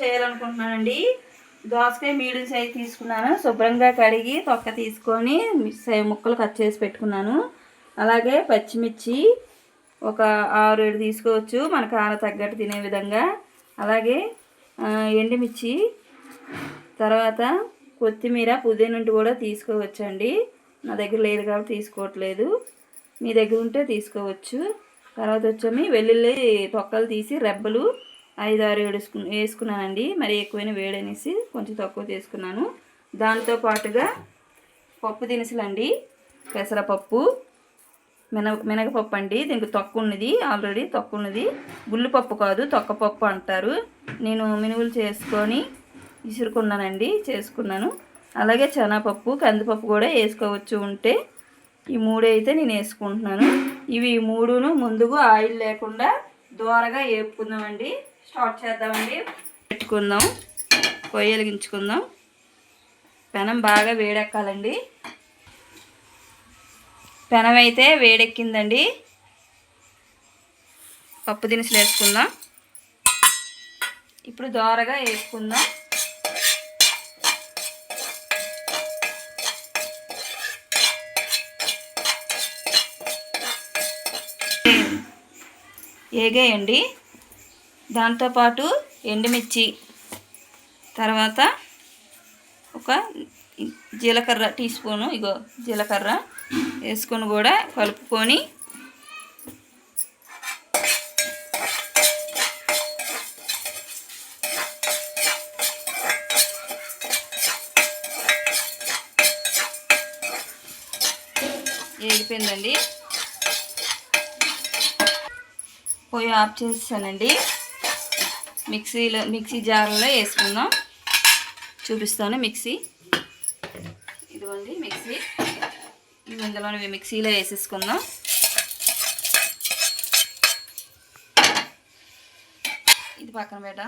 చేయాలనుకుంటున్నానండి. దోసకాయ medium size తీసుకున్నాను. శుభ్రంగా కడిగి తొక్క తీసుకొని ముక్కలు కట్ చేసి పెట్టుకున్నాను. అలాగే పచ్చిమిర్చి ఒక 6-7 తీసుకోవచ్చు, మన కారం తగ్గట్టు తినే విధంగా. అలాగే ఎండుమిర్చి, తర్వాత కొత్తిమీర, పుదీనా కూడా తీసుకోవచ్చండి. నా దగ్గర లేదు కాబట్టి తీసుకోవట్లేదు, మీ దగ్గర ఉంటే తీసుకోవచ్చు. తర్వాత వచ్చి వెల్లుల్లి తొక్కలు తీసి రెబ్బలు 5-6 వేసుకున్నానండి. మరి ఎక్కువైనా వేడనేసి కొంచెం తక్కువ తీసుకున్నాను. దాంతో పాటుగా పప్పు దినుసులండి, పెసరపప్పు, మినగపప్పు అండి. దీనికి తొక్క ఉన్నది, ఆల్రెడీ తొక్క ఉన్నది. గుళ్ళుపప్పు కాదు, తొక్కపప్పు అంటారు. నేను మినువులు చేసుకొని చేసుకున్నాను. అలాగే శనగపప్పు, కందిపప్పు కూడా వేసుకోవచ్చు ఉంటే. ఈ 3 అయితే నేను వేసుకుంటున్నాను. ఇవి 3ను ముందుగా ఆయిల్ లేకుండా దోరగా వేపుకుందామండి. స్టార్ట్ చేద్దామండి. పెట్టుకుందాం, పొయ్యి వెలిగించుకుందాం. పెనం బాగా వేడెక్కాలండి. పెనం అయితే వేడెక్కిందండి. పప్పు దినుసులు వేసుకుందాం. ఇప్పుడు దోరగా వేసుకుందాం. ఏగేయండి. దాంతోపాటు ఎండుమిర్చి, తర్వాత ఒక జీలకర్ర టీ స్పూను, జీలకర్ర వేసుకొని కూడా కలుపుకొని ఏగిపోయిందండి. పొయ్యి ఆఫ్ చేసానండి. మిక్సీ జార్లో వేసుకుందాం. చూపిస్తాను. మిక్సీ ఇదిగోండి, మిక్సీ ఇందులోనే మిక్సీలో వేసేసుకుందాం. ఇది పక్కన పెట్టా.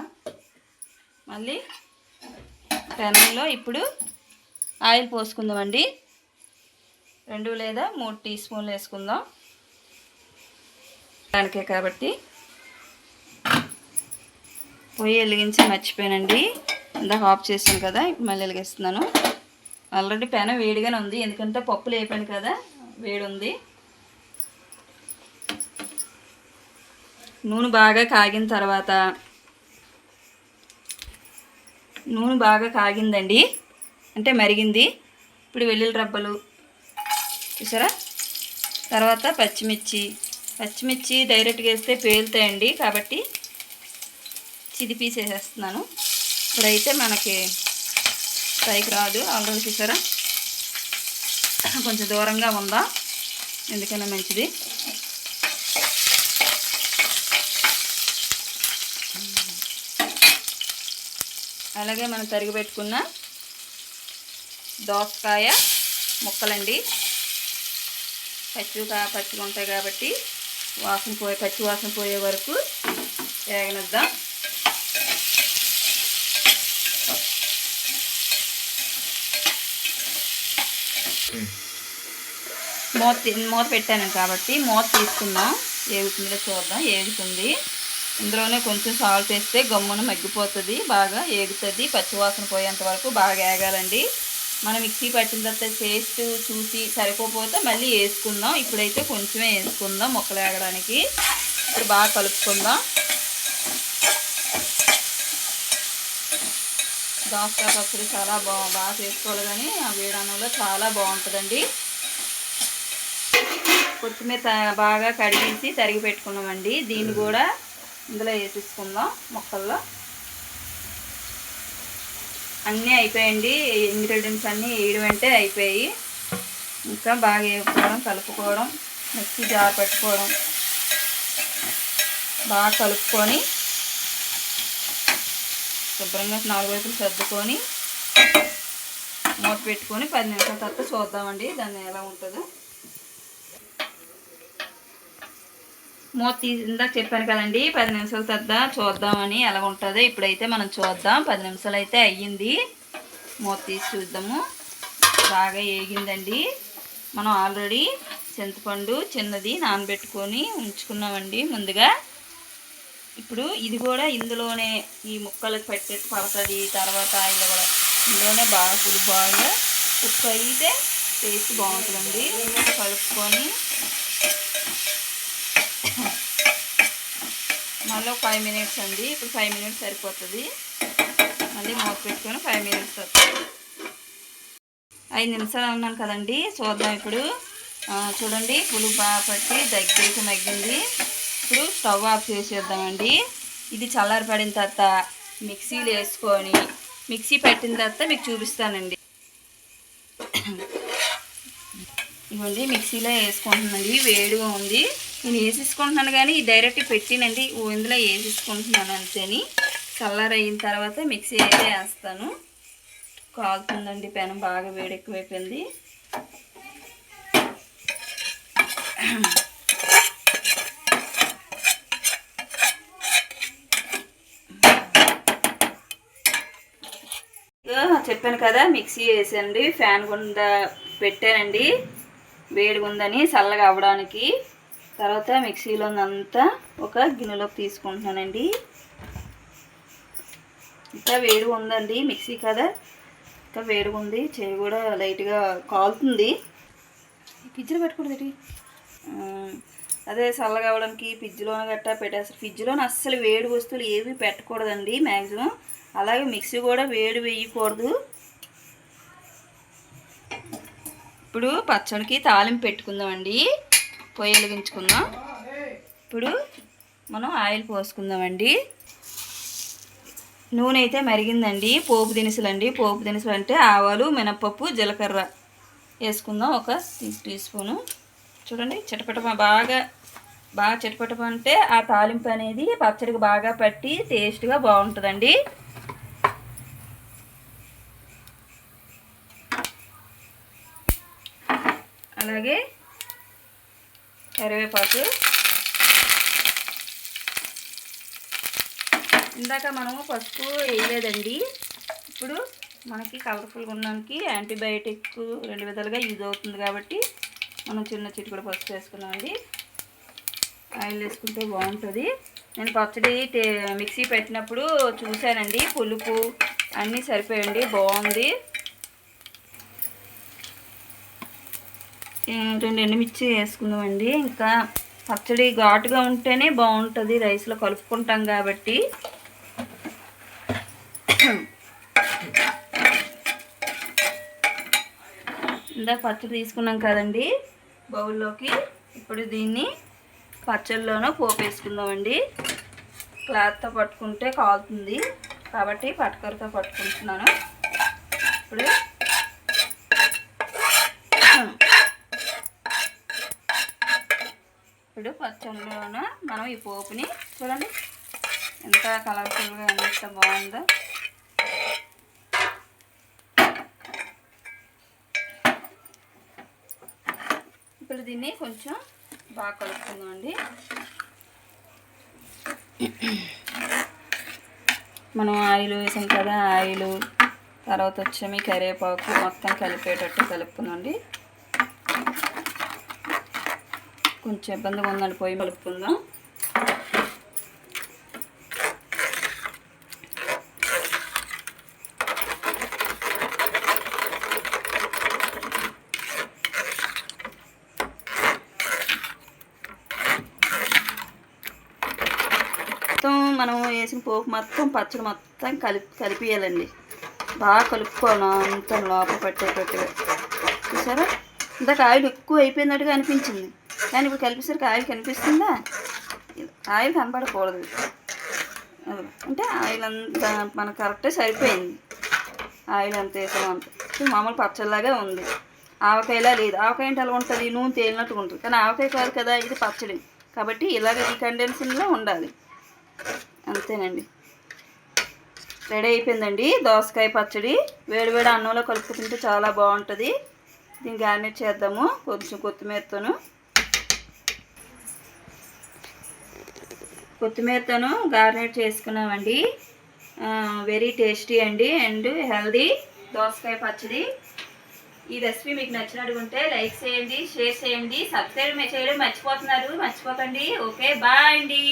మళ్ళీ పెనంలో ఇప్పుడు ఆయిల్ పోసుకుందామండి. 2 లేదా 3 టీ స్పూన్లు వేసుకుందాం దానికే కాబట్టి. పొయ్యి వెలిగించి మర్చిపోయానండి, ఇందాక ఆఫ్ చేశాను కదా. ఇప్పుడు మళ్ళీ వెలిగిస్తున్నాను. ఆల్రెడీ పెనం వేడిగానే ఉంది, ఎందుకంటే పప్పులు వేపాను కదా, వేడి ఉంది. నూనె బాగా కాగిన తర్వాత, నూనె బాగా కాగిందండి, అంటే మరిగింది. ఇప్పుడు వెల్లుల్లి రబ్బలు చూసారా. తర్వాత పచ్చిమిర్చి డైరెక్ట్గా వేస్తే పేలుతాయండి, కాబట్టి చిదిపీసేసేస్తున్నాను. ఇప్పుడైతే మనకి పైకి రాదు. ఆల్రెడీ చూసారా, కొంచెం దూరంగా ఉందా, ఎందుకైనా మంచిది. అలాగే మనం తరిగి పెట్టుకున్న దోసకాయ ముక్కలండి. పచ్చిగా ఉంటాయి కాబట్టి పచ్చి వాసన పోయే వరకు వేగనిద్దాం. మూత పెట్టాను కాబట్టి మూత తీసుకుందాం. ఏగుతుందో చూద్దాం. ఏగుతుంది. ఇందులోనే కొంచెం సాల్ట్ వేస్తే గమ్మున మగ్గిపోతుంది, బాగా ఏగుతుంది. పచ్చివాసన పోయేంత వరకు బాగా ఏగాలండి. మనం మిక్సీ పట్టిన తర్వాత టేస్ట్ చూసి సరిపోతే మళ్ళీ వేసుకుందాం. ఇప్పుడైతే కొంచెమే వేసుకుందాం ముక్కలు వేగడానికి. ఇప్పుడు బాగా కలుపుకుందాం. దోసకాయ పచ్చడి చాలా బాగా చేసుకోవాలి, కానీ ఆ వేడానంలో చాలా బాగుంటుందండి. కొత్తిమీర బాగా కడిగేసి తరిగి పెట్టుకున్నామండి. దీన్ని కూడా ఇందులో వేసేసుకుందాం. ముక్కల్లో అన్నీ అయిపోయాయండి. ఇంగ్రీడియంట్స్ అన్నీ వేయడం అంటే అయిపోయాయి. ఇంకా బాగా వేపుకోవడం, కలుపుకోవడం, మిక్సీ జార్ పెట్టుకోవడం, బాగా కలుపుకొని శుభ్రంగా 4 వైపులు సర్దుకొని మూత పెట్టుకొని 10 నిమిషాల తర్వాత చూద్దామండి దాన్ని ఎలా ఉంటుందో. మూత ఇందాక చెప్పాను కదండి 10 నిమిషాల తర్వాత చూద్దామని ఎలా ఉంటుందో. ఇప్పుడైతే మనం చూద్దాం. 10 నిమిషాలు అయితే అయ్యింది. మూత తీసి చూద్దాము. బాగా ఏగిందండి. మనం ఆల్రెడీ చింతపండు చిన్నది నానబెట్టుకొని ఉంచుకున్నామండి ముందుగా. ఇప్పుడు ఇది కూడా ఇందులోనే ఈ ముక్కలకు పడుతుంది. తర్వాత ఆయిల్ కూడా ఇందులోనే బాగా బాగా ఉప్పు అయితే టేస్ట్ బాగుంటుందండి. కలుపుకొని మళ్ళీ 5 మినిట్స్ అండి. ఇప్పుడు 5 మినిట్స్ సరిపోతుంది. మళ్ళీ మూత పెట్టుకొని 5 మినిట్స్ వస్తుంది. 5 నిమిషాలు అన్నాను కదండి. చూద్దాం ఇప్పుడు. చూడండి పులుపు బాగా పట్టి దగ్గరికి మగ్గింది. ఇప్పుడు స్టవ్ ఆఫ్ చేసేద్దామండి. ఇది చల్లారి పడిన తర్వాత మిక్సీలో వేసుకొని మిక్సీ పెట్టిన తర్వాత మీకు చూపిస్తానండి. ఇవ్వండి మిక్సీలో వేసుకుంటున్నానండి. వేడిగా ఉంది. నేను వేసేసుకుంటున్నాను కానీ డైరెక్ట్ పెట్టినండి. ఇందులో వేసేసుకుంటున్నాను అంతేని. చల్లారి అయిన తర్వాత మిక్సీ అయితే వేస్తాను. కాలుతుందండి పెనం, బాగా వేడి ఎక్కువైపోయింది. చెప్పాను కదా మిక్సీ వేసండి. ఫ్యాన్ గుండా పెట్టానండి వేడిగా ఉందని చల్లగా అవ్వడానికి. తర్వాత మిక్సీలో అంతా ఒక గిన్నెలోకి తీసుకుంటున్నానండి. ఇంకా వేడిగా ఉందండి మిక్సీ కదా, ఇంకా వేడిగా ఉంది. చేయి కూడా లైట్గా కాలుతుంది. ఫ్రిడ్జ్లో పెట్టకూడదు. అదే చల్లగా అవ్వడానికి ఫ్రిడ్జ్లోనే గట్టా పెట్టేస్తారు. ఫ్రిడ్జ్లోనే అస్సలు వేడి వస్తువులు ఏవి పెట్టకూడదండి మ్యాక్సిమం. అలాగే మిక్సీ కూడా వేడి వేయకూడదు. ఇప్పుడు పచ్చడికి తాలింపు పెట్టుకుందామండి. పొయ్యి వెలిగించుకుందాం. ఇప్పుడు మనం ఆయిల్ పోసుకుందామండి. నూనె అయితే మరిగిందండి. పోపు దినుసులు అండి. పోపు దినుసులు అంటే ఆవాలు, మినపప్పు, జీలకర్ర వేసుకుందాం. ఒక 3 టీ స్పూను. చూడండి చిటపట బాగా చిటపట అంటే ఆ తాలింపు అనేది పచ్చడికి బాగా పట్టి టేస్ట్గా బాగుంటుందండి. అలాగే కరివేపాకు. ఇందాక మనము పసుపు వేయలేదండి. ఇప్పుడు మనకి కలర్ఫుల్గా ఉండడానికి యాంటీబయాటిక్ 2 విధాలుగా యూజ్ అవుతుంది కాబట్టి మనం చిన్న చిటికెడు పసుపు వేసుకున్నామండి. ఆయిల్ వేసుకుంటే బాగుంటుంది. నేను పచ్చడి మిక్సీ పెట్టినప్పుడు చూశానండి. పులుపు అన్నీ సరిపోయండి, బాగుంది. 2 ఎండుమిర్చి వేసుకుందామండి. ఇంకా పచ్చడి ఘాటుగా ఉంటేనే బాగుంటుంది, రైస్లో కలుపుకుంటాం కాబట్టి. ఇందాక పచ్చడి తీసుకున్నాం కదండి బౌల్లోకి. ఇప్పుడు దీన్ని పచ్చడిలోనూ పోపు వేసుకుందామండి. క్లాత్తో పట్టుకుంటే కాలుతుంది కాబట్టి పట్టుకరతో పట్టుకుంటున్నాను. ఇప్పుడు పచ్చడిలోనూ మనం ఈ పోపుని చూడండి ఎంత కలర్ఫుల్గా ఎంత బాగుందో. ఇప్పుడు దీన్ని కొంచెం బాగా కలుపుకుందామండి. మనం ఆయిల్ వేసాం కదా, ఆయిల్ తర్వాత వచ్చేమి కరివేపాకు మొత్తం కలిపేటట్టు కలుపుకుందామండి. కొంచెం ఇబ్బందిగా ఉందండి, పొయ్యి కలుపుకుందాం. మనం వేసిన పోపు మొత్తం పచ్చడి మొత్తం కలిపియాలండి. బాగా కలుపుకోను అంత లోపల పట్టేటట్టుగా. చూసారా ఇందాక ఆయిల్ ఎక్కువ అయిపోయినట్టుగా అనిపించింది, కానీ ఇప్పుడు కలిపేసరికి ఆయిల్ కనిపిస్తుందా? ఆయిల్ కనపడకూడదు అంటే ఆయిల్ అంతా మనకు కరెక్టే సరిపోయింది. ఆయిల్ అంత వేసాం అంత మామూలు పచ్చడిలాగే ఉంది. ఆవకాయలా లేదు. ఆవకాయ అంటే అలా ఉంటుంది, నూనె తేలినట్టుగా ఉంటుంది. కానీ ఆవకాయ కాదు కదా, ఇది పచ్చడి కాబట్టి ఇలాగ ఈ కండెన్సన్లో ఉండాలి. అంతేనండి, రెడీ అయిపోయిందండి దోసకాయ పచ్చడి. వేడివేడి అన్నంలో కలుపు తింటే చాలా బాగుంటుంది. దీన్ని గార్నిష్ చేద్దాము కొంచెం కొత్తిమీరతోను గార్నిష్ చేసుకున్నామండి. వెరీ టేస్టీ అండి అండ్ హెల్దీ దోసకాయ పచ్చడి. ఈ రెసిపీ మీకు నచ్చినట్టుకుంటే లైక్ చేయండి, షేర్ చేయండి, సబ్స్క్రైబ్ చేయడం మర్చిపోకండి. ఓకే, బాయ్ అండి.